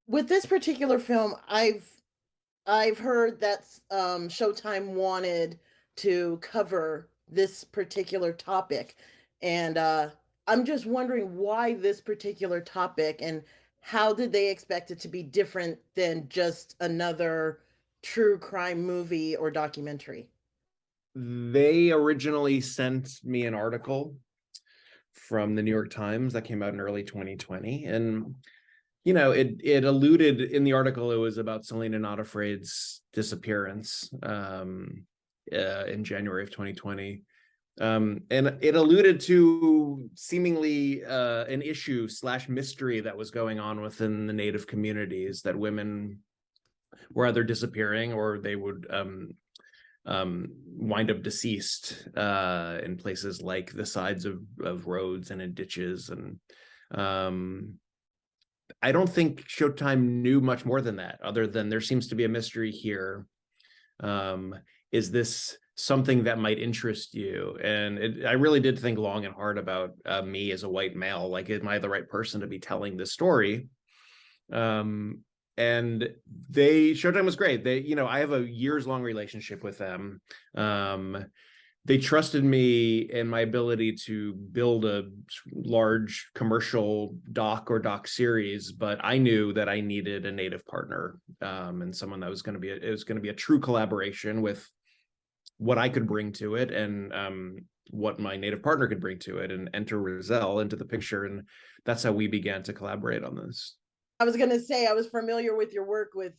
With this particular film, I've heard that Showtime wanted to cover this particular topic, and I'm just wondering why this particular topic, and how did they expect it to be different than just another true crime movie or documentary? They originally sent me an article from the New York Times that came out in early 2020. And, it alluded in the article, it was about Selena Not Afraid's disappearance in January of 2020. And it alluded to seemingly an issue slash mystery that was going on within the Native communities, that women were either disappearing or they would wind up deceased in places like the sides of roads and in ditches. And I don't think Showtime knew much more than that, other than there seems to be a mystery here. Is this something that might interest you? And I really did think long and hard about me as a white male. Like, am I the right person to be telling this story? And Showtime was great. I have a years-long relationship with them. They trusted me and my ability to build a large commercial doc series, but I knew that I needed a native partner, and someone that was going to be it was going to be a true collaboration with what I could bring to it, and what my native partner could bring to it, and enter Razelle into the picture. And that's how we began to collaborate on this. I was gonna say I was familiar with your work with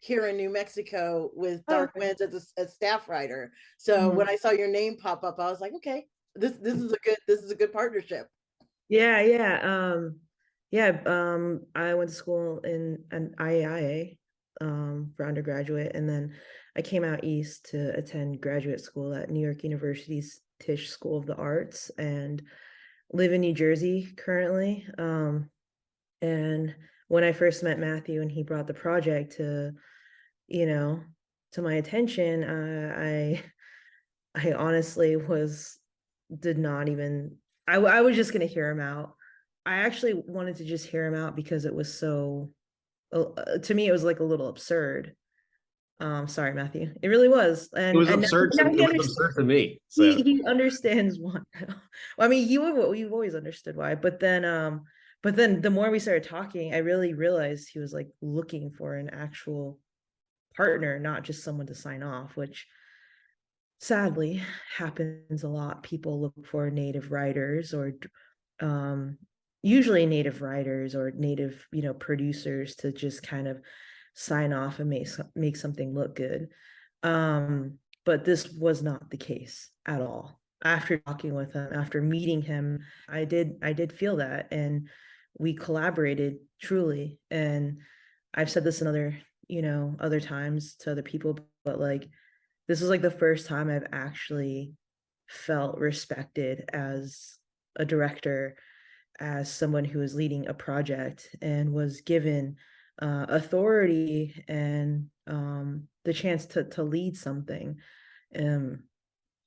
here in New Mexico with Oh, Dark okay. Winds as a staff writer. So Mhm. when I saw your name pop up, I was like, okay, this is a good partnership. Yeah, yeah. Yeah, I went to school in an IAIA for undergraduate, and then I came out east to attend graduate school at New York University's Tisch School of the Arts and live in New Jersey currently. And when I first met Matthew and he brought the project you know, to my attention, I honestly did not even, I was just gonna hear him out. I actually wanted to just hear him out because it was so, to me, it was like a little absurd. Sorry, Matthew. It really was. It was And absurd now it was absurd to me. So he understands why. Well, I mean, you've always understood why, but then the more we started talking, I really realized he was like looking for an actual partner, not just someone to sign off, which sadly happens a lot. People look for native writers or um, usually native writers or native, producers to just kind of sign off and make something look good. But this was not the case at all. After talking with him, after meeting him, I did feel that, and we collaborated truly. And I've said this in other times to other people, but like this is like the first time I've actually felt respected as a director, as someone who was leading a project and was given authority and the chance to lead something. Um,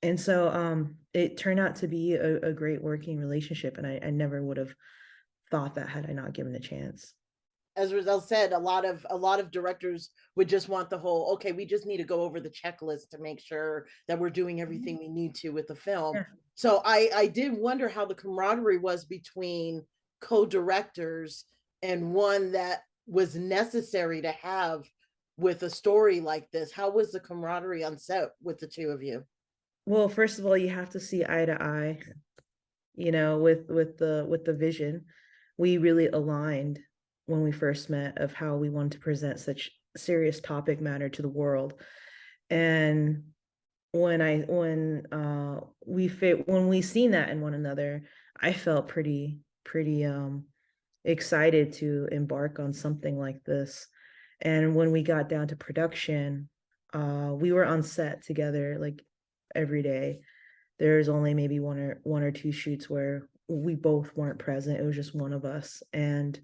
and so it turned out to be a great working relationship, and I never would have thought that had I not given a chance. As Roselle said, a lot of directors would just want the whole, okay, we just need to go over the checklist to make sure that we're doing everything we need to with the film. Yeah. So I did wonder how the camaraderie was between co-directors, and one that was necessary to have with a story like this. How was the camaraderie on set with the two of you? Well, first of all, you have to see eye to eye, with the vision. We really aligned when we first met of how we wanted to present such serious topic matter to the world. And when we seen that in one another, I felt pretty excited to embark on something like this. And when we got down to production, we were on set together like every day. There's only maybe one or two shoots where we both weren't present. It was just one of us. And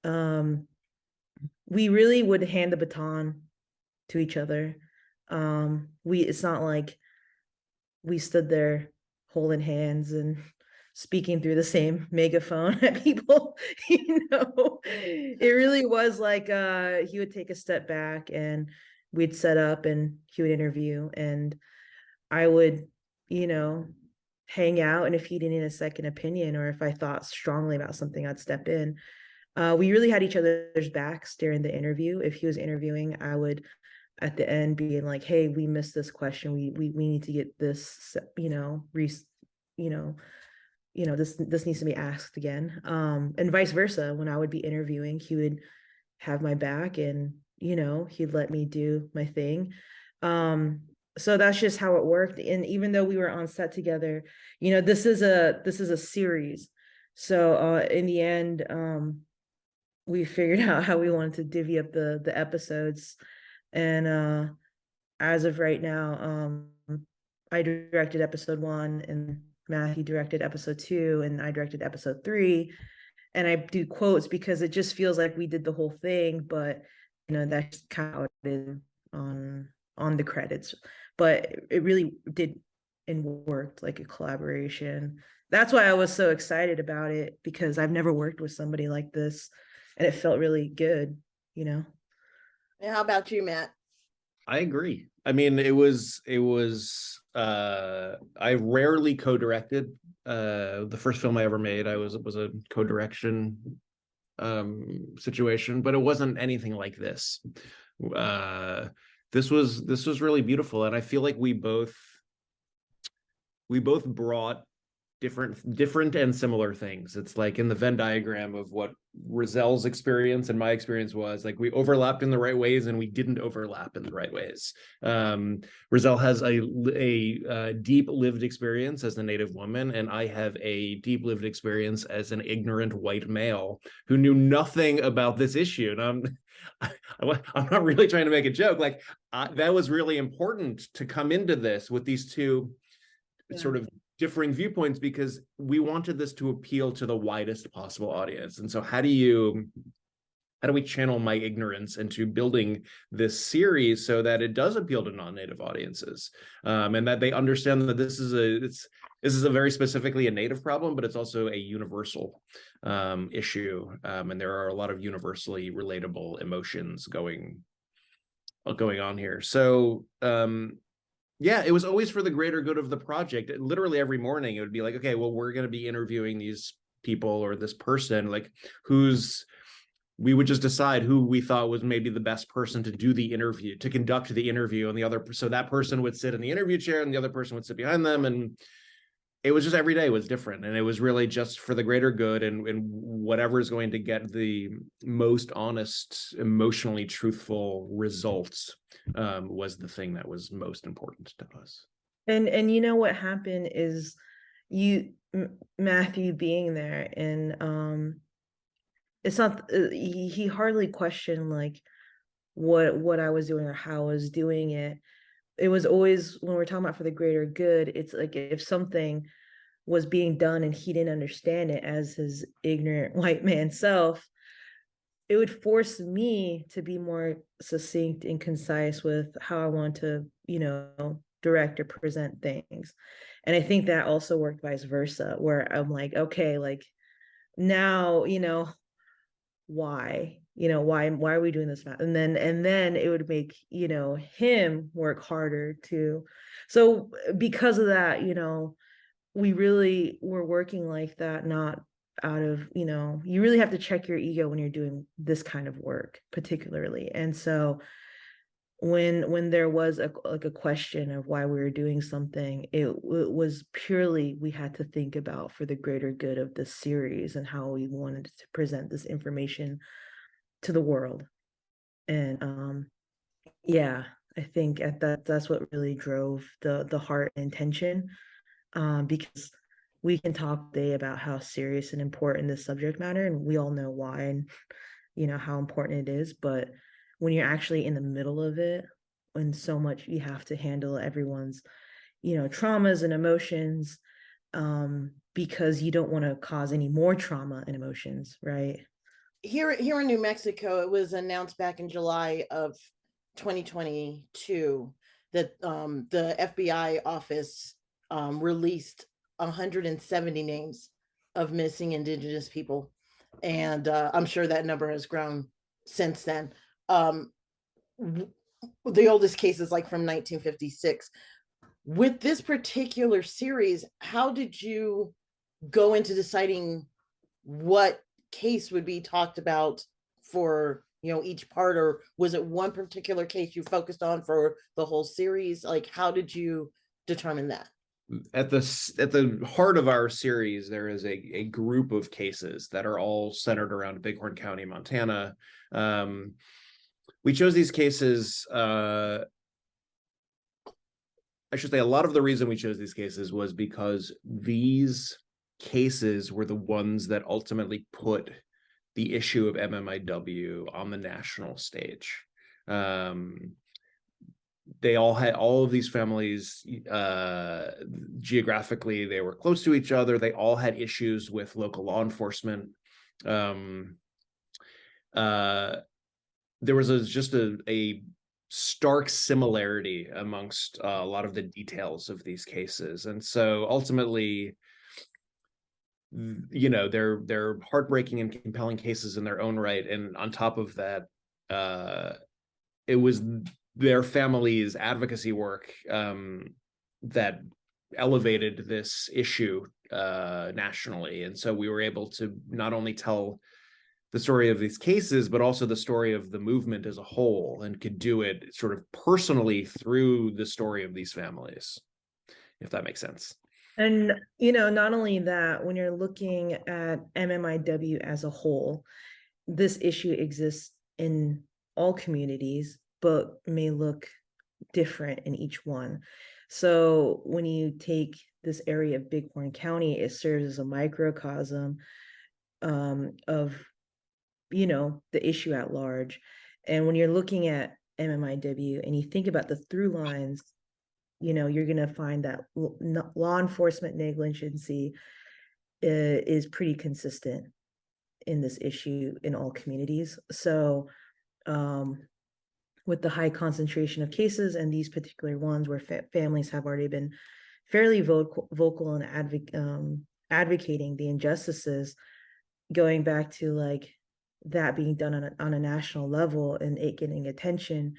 um we really would hand the baton to each other. It's not like we stood there holding hands and speaking through the same megaphone at people. It really was like he would take a step back and we'd set up and he would interview and I would, hang out. And if he needed a second opinion or if I thought strongly about something, I'd step in. We really had each other's backs during the interview. If he was interviewing, I would at the end being like, hey, we missed this question. We need to get this, this needs to be asked again. And vice versa. When I would be interviewing, he would have my back and, he'd let me do my thing. So that's just how it worked. And even though we were on set together, this is a series. So in the end, we figured out how we wanted to divvy up the episodes. And as of right now, I directed episode 1 and Matthew directed episode 2 and I directed episode 3. And I do quotes because it just feels like we did the whole thing, but that's kind of how it is on the credits. But it really did and worked like a collaboration. That's why I was so excited about it, because I've never worked with somebody like this and it felt really good. And how about you, Matt? I agree. I mean, it was I rarely co-directed. The first film I ever made, it was a co-direction situation, but it wasn't anything like this. This was really beautiful, and I feel like we both brought different and similar things. It's like in the Venn diagram of what Razelle's experience and my experience was, like we overlapped in the right ways and we didn't overlap in the right ways. Razelle has a deep lived experience as a Native woman, and I have a deep lived experience as an ignorant white male who knew nothing about this issue. And I'm not really trying to make a joke. Like that was really important to come into this with these two sort of differing viewpoints, because we wanted this to appeal to the widest possible audience. And so how do we channel my ignorance into building this series so that it does appeal to non-Native audiences, and that they understand that this is a very specifically a Native problem, but it's also a universal issue, and there are a lot of universally relatable emotions going on here. So yeah, it was always for the greater good of the project. Literally every morning it would be like, okay, well, we're going to be interviewing these people or this person, like we would just decide who we thought was maybe the best person to do the interview, to conduct the interview, and so that person would sit in the interview chair and the other person would sit behind them. And it was just every day was different, and it was really just for the greater good, and whatever is going to get the most honest, emotionally truthful results was the thing that was most important to us. And what happened is Matthew being there, and it's not he hardly questioned like what I was doing or how I was doing it. It was always, when we're talking about for the greater good, it's like if something was being done and he didn't understand it as his ignorant white man self, it would force me to be more succinct and concise with how I want to, direct or present things. And I think that also worked vice versa, where I'm like, okay, like now, why? Why are we doing this? And then it would make, him work harder too. So because of that, we really were working like that, not out of, you really have to check your ego when you're doing this kind of work, particularly. And so when there was a question of why we were doing something, it was purely, we had to think about for the greater good of this series and how we wanted to present this information to the world. And yeah, I think that's what really drove the heart and intention, because we can talk today about how serious and important this subject matter, and we all know why, and how important it is. But when you're actually in the middle of it, when so much you have to handle everyone's traumas and emotions, because you don't want to cause any more trauma and emotions, right? Here in New Mexico, it was announced back in July of 2022 that the FBI office released 170 names of missing Indigenous people. And I'm sure that number has grown since then. The oldest case is like from 1956. With this particular series, how did you go into deciding what case would be talked about for, you know, each part, or was it one particular case you focused on for the whole series? Like, how did you determine that? At the heart of our series, there is a group of cases that are all centered around Bighorn County, Montana. We chose these cases. I should say a lot of the reason we chose these cases was because these cases were the ones that ultimately put the issue of MMIW on the national stage. They all had, all of these families, geographically, they were close to each other. They all had issues with local law enforcement. There was just a stark similarity amongst a lot of the details of these cases. And so ultimately, you know, they're heartbreaking and compelling cases in their own right. And on top of that, it was their family's advocacy work that elevated this issue nationally. And so we were able to not only tell the story of these cases, but also the story of the movement as a whole, and could do it sort of personally through the story of these families, if that makes sense. And, you know, not only that, when you're looking at MMIW as a whole, this issue exists in all communities, but may look different in each one. So when you take this area of Bighorn County, it serves as a microcosm of, you know, the issue at large. And when you're looking at MMIW and you think about the through lines, you know, you're going to find that law enforcement negligency is pretty consistent in this issue in all communities. So with the high concentration of cases and these particular ones where families have already been fairly vocal and advocating the injustices, going back to like that being done on a national level and it getting attention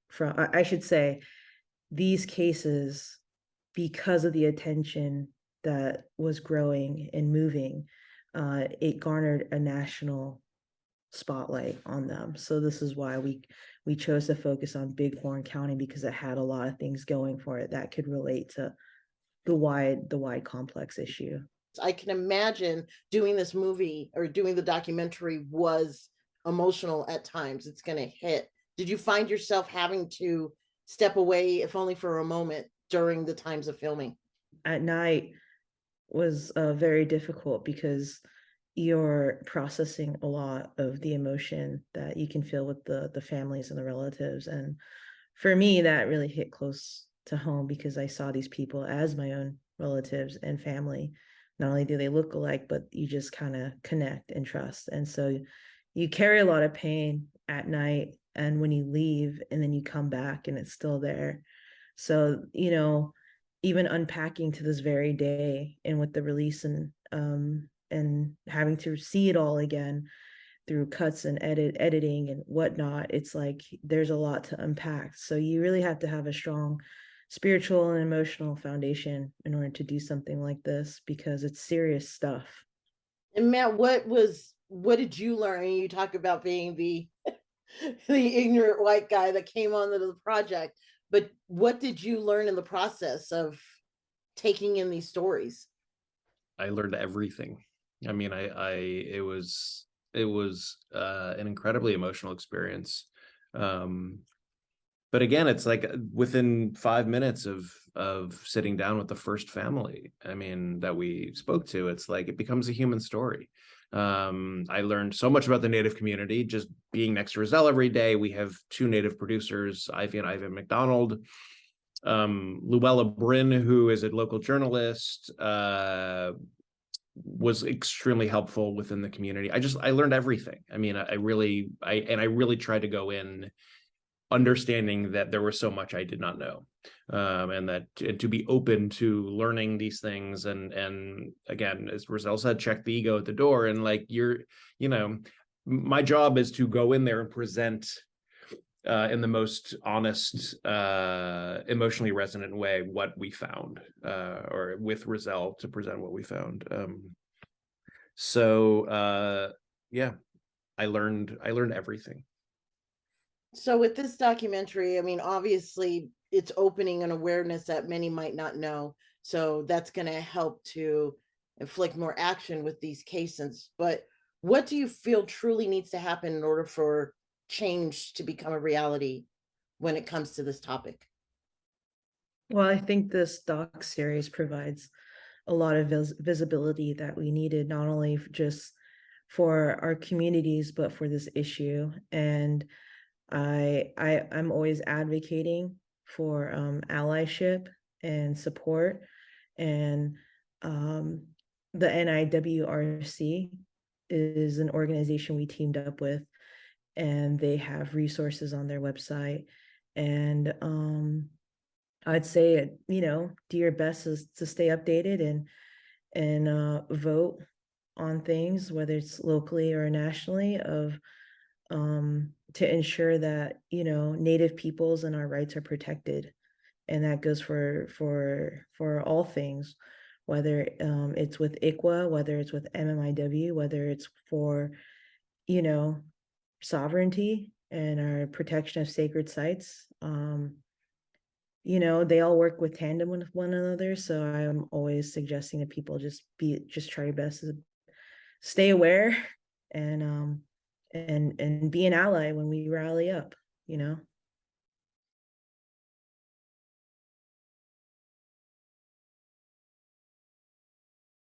from, I should say, these cases, because of the attention that was growing and moving, it garnered a national spotlight on them. So this is why we chose to focus on Bighorn County, because it had a lot of things going for it that could relate to the wide complex issue. I can imagine doing this movie or doing the documentary was emotional at times. It's going to hit. Did you find yourself having to step away, if only for a moment, during the times of filming? At night was very difficult because you're processing a lot of the emotion that you can feel with the families and the relatives. And for me, that really hit close to home because I saw these people as my own relatives and family. Not only do they look alike, but you just kind of connect and trust. And so you carry a lot of pain at night, and when you leave and then you come back and it's still there. So, you know, even unpacking to this very day, and with the release and having to see it all again through cuts and editing and whatnot, it's like there's a lot to unpack. So you really have to have a strong spiritual and emotional foundation in order to do something like this, because it's serious stuff. And Matt, what did you learn? You talk about being the the ignorant white guy that came onto the project, but what did you learn in the process of taking in these stories? I learned everything. I mean, it was an incredibly emotional experience. But again, it's like within 5 minutes of sitting down with the first family, I mean, that we spoke to, it's like it becomes a human story. I learned so much about the Native community just being next to Razelle every day. We have 2 Native producers, Ivy and Ivan McDonald. Luella Bryn, who is a local journalist, was extremely helpful within the community. I learned everything. I mean, I really tried to go in understanding that there was so much I did not know, and that to be open to learning these things, and again, as Razelle said, check the ego at the door, and like my job is to go in there and present in the most honest, emotionally resonant way what we found, or with Razelle to present what we found. Yeah, I learned everything. So with this documentary, I mean, obviously it's opening an awareness that many might not know. So that's going to help to inflict more action with these cases. But what do you feel truly needs to happen in order for change to become a reality when it comes to this topic? Well, I think this doc series provides a lot of visibility that we needed, not only just for our communities, but for this issue. And I'm always advocating for allyship and support. And the NIWRC is an organization we teamed up with, and they have resources on their website. And I'd say, do your best to stay updated and vote on things, whether it's locally or nationally, of to ensure that Native peoples and our rights are protected. And that goes for all things, whether it's with ICWA, whether it's with MMIW, whether it's for sovereignty and our protection of sacred sites. They all work with tandem with one another. So I'm always suggesting that people just try your best to stay aware and be an ally when we rally up.